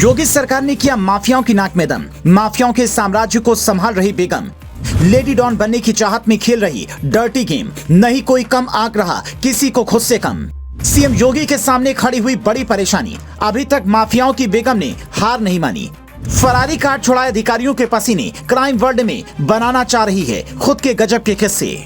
योगी सरकार ने किया माफियाओं की नाक में दम। माफियाओं के साम्राज्य को संभाल रही बेगम, लेडी डॉन बनने की चाहत में खेल रही डर्टी गेम। नहीं कोई कम आंक रहा किसी को खुद से कम। सीएम योगी के सामने खड़ी हुई बड़ी परेशानी। अभी तक माफियाओं की बेगम ने हार नहीं मानी। फरारी कार्ड छुड़ाए अधिकारियों के पसीने क्राइम वर्ल्ड में बनाना चाह रही है खुद के गजब के किस्से।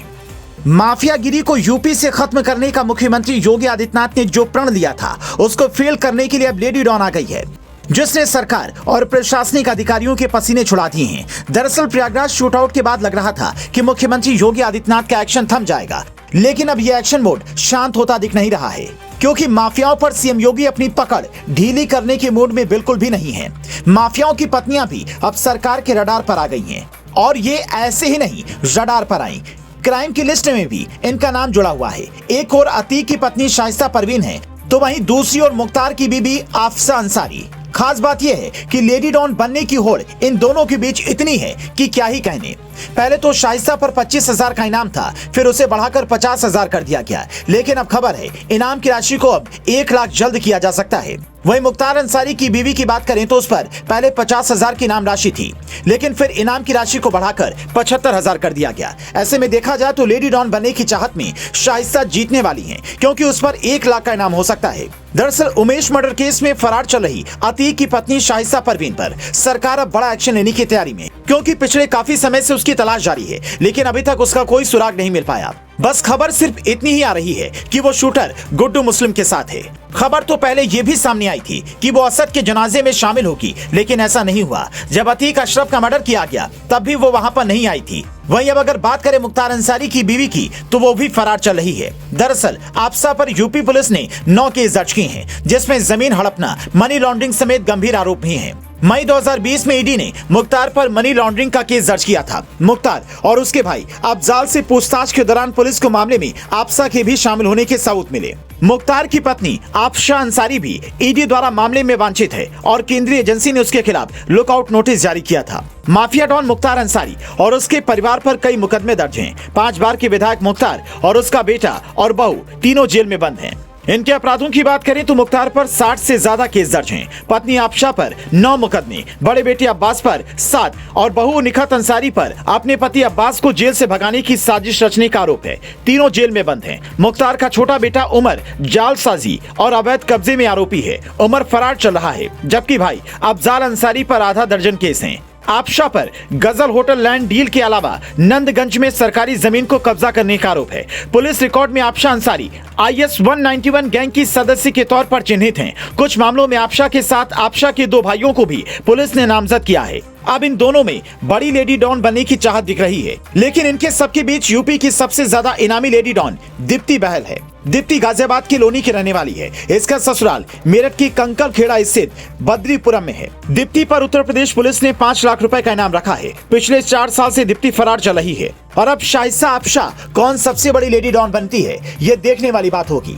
माफियागिरी को यूपी से खत्म करने का मुख्यमंत्री योगी आदित्यनाथ ने जो प्रण लिया था, उसको फेल करने के लिए अब लेडी डॉन आ गई है, जिसने सरकार और प्रशासनिक अधिकारियों के पसीने छुड़ा दिए हैं। दरअसल प्रयागराज शूटआउट के बाद लग रहा था कि मुख्यमंत्री योगी आदित्यनाथ का एक्शन थम जाएगा, लेकिन अब यह एक्शन मोड शांत होता दिख नहीं रहा है, क्योंकि माफियाओं पर सीएम योगी अपनी पकड़ ढीली करने के मूड में बिल्कुल भी नहीं है। माफियाओं की पत्नियां भी अब सरकार के रडार पर आ गई हैं, और ये ऐसे ही नहीं रडार पर आई, क्राइम की लिस्ट में भी इनका नाम जुड़ा हुआ है। एक और अतीक की पत्नी शाइस्ता परवीन है, तो वहीं दूसरी ओर मुख्तार की बीबी आफसा अंसारी। खास बात यह है कि लेडी डॉन बनने की होड़ इन दोनों के बीच इतनी है कि क्या ही कहने। पहले तो शाइस्ता पर 25,000 का इनाम था, फिर उसे बढ़ाकर 50,000 कर दिया गया, लेकिन अब खबर है इनाम की राशि को अब 1 लाख जल्द किया जा सकता है। वहीं मुख्तार अंसारी की बीवी की बात करें तो उस पर पहले 50,000 की इनाम राशि थी, लेकिन फिर इनाम की राशि को बढ़ाकर 75,000 कर दिया गया। ऐसे में देखा जाए तो लेडी डॉन बनने की चाहत में शाइस्ता जीतने वाली है, क्योंकि उस पर 1 लाख का इनाम हो सकता है। दरअसल उमेश मर्डर केस में फरार चल रही अतीक की पत्नी शाइस्ता परवीन पर सरकार अब बड़ा एक्शन लेने की तैयारी में, क्योंकि पिछले काफी समय से उसकी तलाश जारी है, लेकिन अभी तक उसका कोई सुराग नहीं मिल पाया। बस खबर सिर्फ इतनी ही आ रही है कि वो शूटर गुड्डू मुस्लिम के साथ है। खबर तो पहले ये भी सामने आई थी कि वो असद के जनाजे में शामिल होगी, लेकिन ऐसा नहीं हुआ। जब अतीक अशरफ का मर्डर किया गया तब भी वो वहां पर नहीं आई थी। वहीं अब अगर बात करें मुख्तार अंसारी की बीवी की, तो वो भी फरार चल रही है। दरअसल आफसा पर यूपी पुलिस ने 9 केस दर्ज किए हैं, जिसमें जमीन हड़पना, मनी लॉन्ड्रिंग समेत गंभीर आरोप भी हैं। मई 2020 में ईडी ने मुख्तार पर मनी लॉन्ड्रिंग का केस दर्ज किया था। मुख्तार और उसके भाई अफजाल से पूछताछ के दौरान पुलिस को मामले में आफसा के भी शामिल होने के सबूत मिले। मुख्तार की पत्नी आफशा अंसारी भी ईडी द्वारा मामले में वांछित है, और केंद्रीय एजेंसी ने उसके खिलाफ लुकआउट नोटिस जारी किया था। माफिया डॉन मुख्तार अंसारी और उसके परिवार पर कई मुकदमे दर्ज हैं। 5 बार के विधायक मुख्तार और उसका बेटा और बहू तीनों जेल में बंद हैं। इनके अपराधों की बात करें तो मुख्तार पर 60 से ज्यादा केस दर्ज हैं। पत्नी आफशा पर 9 मुकदमे, बड़े बेटे अब्बास पर 7 और बहू निखत अंसारी पर अपने पति अब्बास को जेल से भगाने की साजिश रचने का आरोप है। तीनों जेल में बंद हैं। मुख्तार का छोटा बेटा उमर जालसाजी और अवैध कब्जे में आरोपी है। उमर फरार चल रहा है, जबकि भाई अफजाल अंसारी पर आधा दर्जन केस हैं। आफशा पर गजल होटल लैंड डील के अलावा नंदगंज में सरकारी जमीन को कब्जा करने का आरोप है। पुलिस रिकॉर्ड में आफशा अंसारी IS 191 गैंग की सदस्य के तौर पर चिन्हित हैं। कुछ मामलों में आफशा के साथ आफशा के 2 भाइयों को भी पुलिस ने नामजद किया है। अब इन दोनों में बड़ी लेडी डॉन बनने की चाहत दिख रही है, लेकिन इनके सबके बीच यूपी की सबसे ज्यादा इनामी लेडी डॉन दीप्ति बहल है। दीप्ति गाजियाबाद की लोनी की रहने वाली है। इसका ससुराल मेरठ की कंकल खेड़ा स्थित बद्रीपुरम में है। दीप्ति पर उत्तर प्रदेश पुलिस ने 5 लाख रुपए का इनाम रखा है। पिछले 4 साल से दीप्ति फरार चल रही है, और अब शाइस्ता आफशा कौन सबसे बड़ी लेडी डॉन बनती है, ये देखने वाली बात होगी।